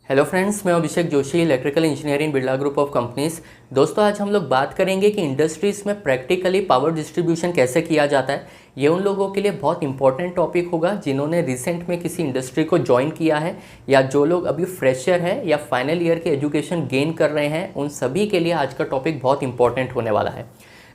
Hello friends, मैं Abhishek Joshi, electrical engineering Birla group of companies. दोस्तों, आज हम लोग बात करेंगे कि इंडस्ट्रीज़ में प्रैक्टिकली पावर डिस्ट्रीब्यूशन कैसे किया जाता है। ये उन लोगों के लिए बहुत इंपॉर्टेंट टॉपिक होगा जिन्होंने रिसेंट में किसी इंडस्ट्री को ज्वाइन किया है, या जो लोग अभी फ्रेशर है या फाइनल ईयर के एजुकेशन गेन कर रहे हैं, उन सभी के लिए आज का टॉपिक बहुत इंपॉर्टेंट होने वाला है।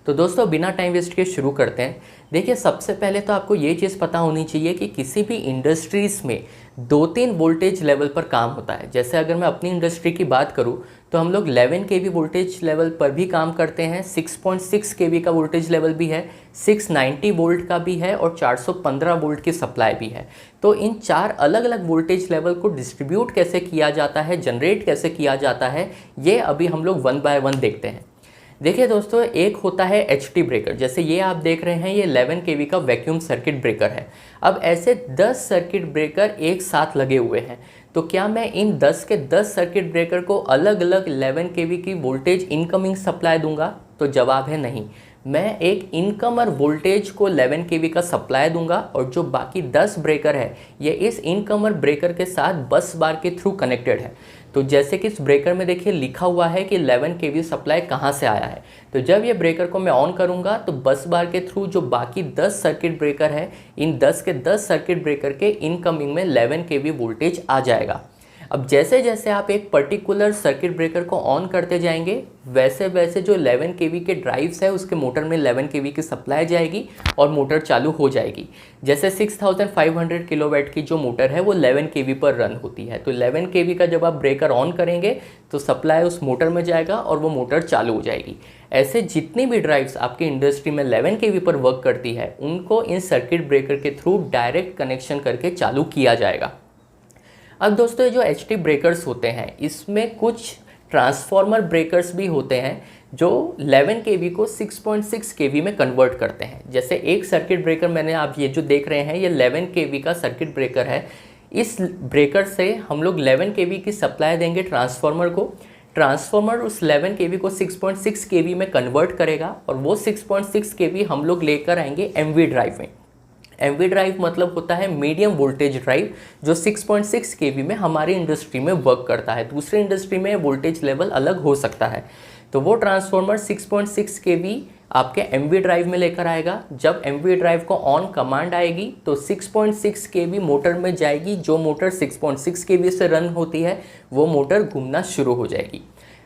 तो दोस्तों, बिना टाइम वेस्ट के शुरू करते हैं। देखिए, सबसे पहले तो आपको ये चीज़ पता होनी चाहिए कि किसी भी इंडस्ट्रीज़ में 2-3 वोल्टेज लेवल पर काम होता है। जैसे अगर मैं अपनी इंडस्ट्री की बात करूं तो हम लोग 11 kV वोल्टेज लेवल पर भी काम करते हैं, 6.6 kV का वोल्टेज लेवल भी है, 690 वोल्ट का भी है और 415 वोल्ट की सप्लाई भी है। तो इन 4 अलग अलग वोल्टेज लेवल को डिस्ट्रीब्यूट कैसे किया जाता है, जनरेट कैसे किया जाता है, ये अभी हम लोग 1 बाय 1 देखते हैं। देखिए दोस्तों, एक होता है HT ब्रेकर। जैसे ये आप देख रहे हैं, ये 11 kV का वैक्यूम सर्किट ब्रेकर है। अब ऐसे 10 सर्किट ब्रेकर एक साथ लगे हुए हैं, तो क्या मैं इन 10 के 10 सर्किट ब्रेकर को अलग अलग 11 kV की वोल्टेज इनकमिंग सप्लाई दूंगा? तो जवाब है नहीं। मैं एक इनकमर वोल्टेज को 11 kV का सप्लाई दूंगा और जो बाकी 10 ब्रेकर है ये इस इनकमर ब्रेकर के साथ बस बार के थ्रू कनेक्टेड है। तो जैसे कि इस ब्रेकर में देखिए लिखा हुआ है कि 11 kV सप्लाई कहाँ से आया है। तो जब ये ब्रेकर को मैं ऑन करूँगा तो बस बार के थ्रू जो बाकी 10 सर्किट ब्रेकर है, इन 10 के 10 सर्किट ब्रेकर के इनकमिंग में 11 kV वोल्टेज आ जाएगा। अब जैसे जैसे आप एक पर्टिकुलर सर्किट ब्रेकर को ऑन करते जाएंगे, वैसे वैसे जो 11 kV के ड्राइव्स है उसके मोटर में 11 kV की सप्लाई जाएगी और मोटर चालू हो जाएगी। जैसे 6500 किलोवाट की जो मोटर है वो 11 kV पर रन होती है। तो 11 kV का जब आप ब्रेकर ऑन करेंगे तो सप्लाई उस मोटर में जाएगा और वो मोटर चालू हो जाएगी। ऐसे जितनी भी ड्राइव्स आपकी इंडस्ट्री में 11 kV पर वर्क करती है, उनको इन सर्किट ब्रेकर के थ्रू डायरेक्ट कनेक्शन करके चालू किया जाएगा। अब दोस्तों, ये जो HT ब्रेकर्स होते हैं, इसमें कुछ ट्रांसफॉर्मर ब्रेकर्स भी होते हैं जो 11 kV को 6.6 kV में कन्वर्ट करते हैं। जैसे एक सर्किट ब्रेकर मैंने आप ये जो देख रहे हैं, ये 11 kV का सर्किट ब्रेकर है। इस ब्रेकर से हम लोग 11 kV की सप्लाई देंगे ट्रांसफॉर्मर को। ट्रांसफॉर्मर उस 11 kV को 6.6 kV में कन्वर्ट करेगा और वो 6.6 kV हम लोग लेकर आएंगे MV ड्राइव में। MV ड्राइव मतलब होता है मीडियम वोल्टेज ड्राइव, जो 6.6 kV में हमारी इंडस्ट्री में वर्क करता है। दूसरी इंडस्ट्री में वोल्टेज लेवल अलग हो सकता है। तो वो ट्रांसफॉर्मर 6.6 kV आपके MV ड्राइव में लेकर आएगा। जब MV ड्राइव को ऑन कमांड आएगी तो 6.6 kV मोटर में जाएगी। जो मोटर 6.6 kV से रन होती है वो मोटर घूमना शुरू हो जाएगी।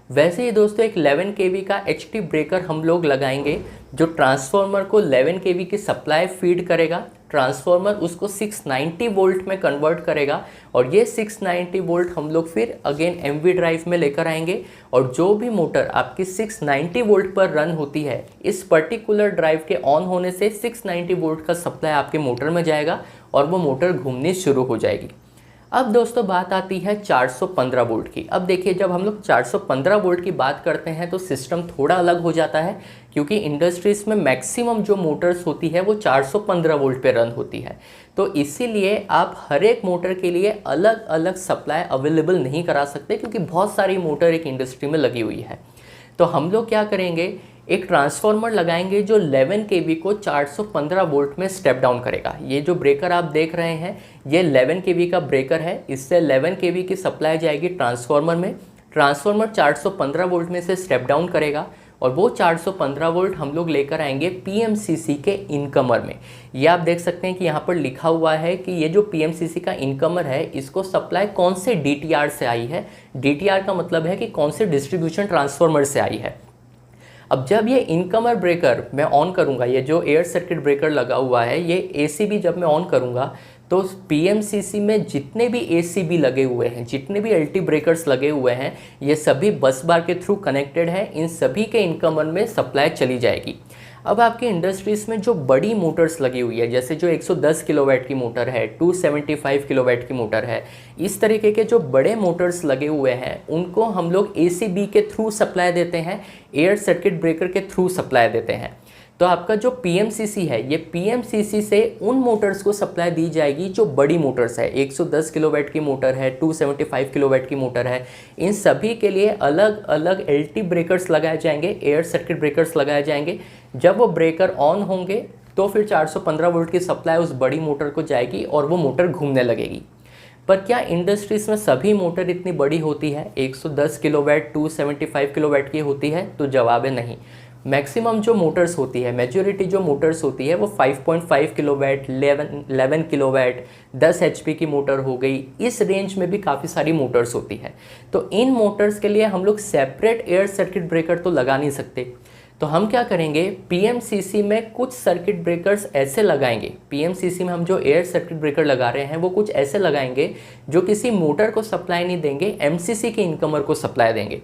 वैसे ही दोस्तों, एक 11 kV का HT ब्रेकर हम लोग लगाएंगे जो ट्रांसफॉर्मर को 11 kV की सप्लाई फीड करेगा। ट्रांसफॉर्मर उसको 690 वोल्ट में कन्वर्ट करेगा और ये 690 वोल्ट हम लोग फिर अगेन MV ड्राइव में लेकर आएंगे। और जो भी मोटर आपकी 690 वोल्ट पर रन होती है, इस पर्टिकुलर ड्राइव के ऑन होने से 690 वोल्ट का सप्लाई आपके मोटर में जाएगा और वो मोटर घूमनी शुरू हो जाएगी। अब दोस्तों, बात आती है 415 वोल्ट की। अब देखिए, जब हम लोग 415 वोल्ट की बात करते हैं तो सिस्टम थोड़ा अलग हो जाता है, क्योंकि इंडस्ट्रीज़ में मैक्सिमम जो मोटर्स होती है वो 415 वोल्ट पे रन होती है। तो इसीलिए आप हर एक मोटर के लिए अलग अलग सप्लाई अवेलेबल नहीं करा सकते, क्योंकि बहुत सारी मोटर एक इंडस्ट्री में लगी हुई है। तो हम लोग क्या करेंगे, एक ट्रांसफॉर्मर लगाएंगे जो 11 kV को 415 वोल्ट में स्टेप डाउन करेगा। ये जो ब्रेकर आप देख रहे हैं, ये 11 kV का ब्रेकर है। इससे 11 kV की सप्लाई जाएगी ट्रांसफॉर्मर में। ट्रांसफॉर्मर 415 वोल्ट में से स्टेप डाउन करेगा और वो 415 वोल्ट हम लोग लेकर आएंगे PMCC के इनकमर में। ये आप देख सकते हैं कि यहाँ पर लिखा हुआ है कि ये जो PMCC का इनकमर है, इसको सप्लाई कौन से DTR से आई है। DTR का मतलब है कि कौन से डिस्ट्रीब्यूशन ट्रांसफॉर्मर से आई है। अब जब ये इनकमर ब्रेकर मैं ऑन करूंगा, ये जो एयर सर्किट ब्रेकर लगा हुआ है, ये ACB जब मैं ऑन करूंगा तो PMCC में जितने भी ACB लगे हुए हैं, जितने भी LT ब्रेकर्स लगे हुए हैं, ये सभी बस बार के थ्रू कनेक्टेड है। इन सभी के इनकमर में सप्लाई चली जाएगी। अब आपकी इंडस्ट्रीज़ में जो बड़ी मोटर्स लगी हुई है, जैसे जो 110 किलोवाट की मोटर है, 275 किलोवाट की मोटर है, इस तरीके के जो बड़े मोटर्स लगे हुए हैं, उनको हम लोग ACB के थ्रू सप्लाई देते हैं, एयर सर्किट ब्रेकर के थ्रू सप्लाई देते हैं। तो आपका जो PMCC है, ये PMCC से उन मोटर्स को सप्लाई दी जाएगी जो बड़ी मोटर्स है। 110 किलोवाट की मोटर है, 275 किलोवाट की मोटर है, इन सभी के लिए अलग अलग LT ब्रेकर्स लगाए जाएंगे, एयर सर्किट ब्रेकर्स लगाए जाएंगे। जब वो ब्रेकर ऑन होंगे तो फिर 415 वोल्ट की सप्लाई उस बड़ी मोटर को जाएगी और वो मोटर घूमने लगेगी। पर क्या इंडस्ट्रीज़ में सभी मोटर इतनी बड़ी होती है, 110 किलोवाट 275 किलोवाट की होती है? तो जवाब है नहीं। मैक्सिमम जो मोटर्स होती है, मेजॉरिटी जो मोटर्स होती है वो 5.5 किलोवाट, 11 किलोवाट, 10 एचपी की मोटर हो गई, इस रेंज में भी काफ़ी सारी मोटर्स होती है। तो इन मोटर्स के लिए हम लोग सेपरेट एयर सर्किट ब्रेकर तो लगा नहीं सकते। तो हम क्या करेंगे, पीएमसीसी में कुछ सर्किट ब्रेकर्स ऐसे लगाएंगे, पीएमसीसी में हम जो एयर सर्किट ब्रेकर लगा रहे हैं वो कुछ ऐसे लगाएंगे जो किसी मोटर को सप्लाई नहीं देंगे, एमसीसी के इनकमर को सप्लाई देंगे।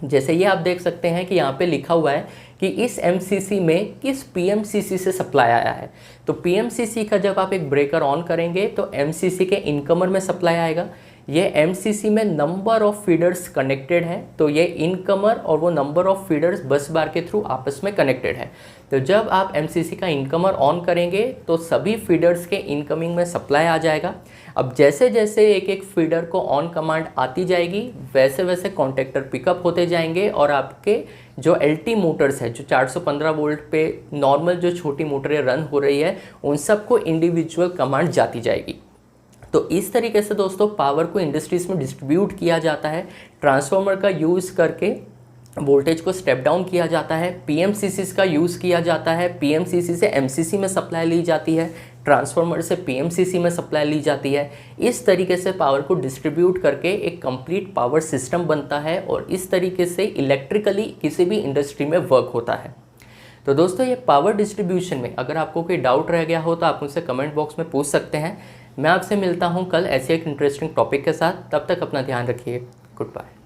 जैसे ये आप देख सकते हैं कि यहाँ पे लिखा हुआ है कि इस एमसीसी में किस पीएमसीसी से सप्लाई आया है। तो पीएमसीसी का जब आप एक ब्रेकर ऑन करेंगे तो एमसीसी के इनकमर में सप्लाई आएगा। ये एमसीसी में नंबर ऑफ फीडर्स कनेक्टेड है, तो ये इनकमर और वो नंबर ऑफ फीडर्स बस बार के थ्रू आपस में कनेक्टेड है। तो जब आप एमसीसी का इनकमर ऑन करेंगे तो सभी फीडर्स के इनकमिंग में सप्लाई आ जाएगा। अब जैसे जैसे एक एक फीडर को ऑन कमांड आती जाएगी वैसे वैसे कॉन्टेक्टर पिकअप होते जाएंगे और आपके जो एलटी मोटर्स है, जो 415 वोल्ट पे नॉर्मल जो छोटी मोटरें रन हो रही है, उन सबको इंडिविजुअल कमांड जाती जाएगी। तो इस तरीके से दोस्तों पावर को इंडस्ट्रीज़ में डिस्ट्रीब्यूट किया जाता है। ट्रांसफार्मर का यूज़ करके वोल्टेज को स्टेप डाउन किया जाता है, पीएमसीसी का यूज़ किया जाता है, पीएमसीसी से एमसीसी में सप्लाई ली जाती है, ट्रांसफार्मर से पीएमसीसी में सप्लाई ली जाती है। इस तरीके से पावर को डिस्ट्रीब्यूट करके एक कंप्लीट पावर सिस्टम बनता है और इस तरीके से इलेक्ट्रिकली किसी भी इंडस्ट्री में वर्क होता है। तो दोस्तों ये पावर डिस्ट्रीब्यूशन में अगर आपको कोई डाउट रह गया हो तो आप मुझसे कमेंट बॉक्स में पूछ सकते हैं। मैं आपसे मिलता हूँ कल ऐसे एक इंटरेस्टिंग टॉपिक के साथ। तब तक अपना ध्यान रखिए। Good bye.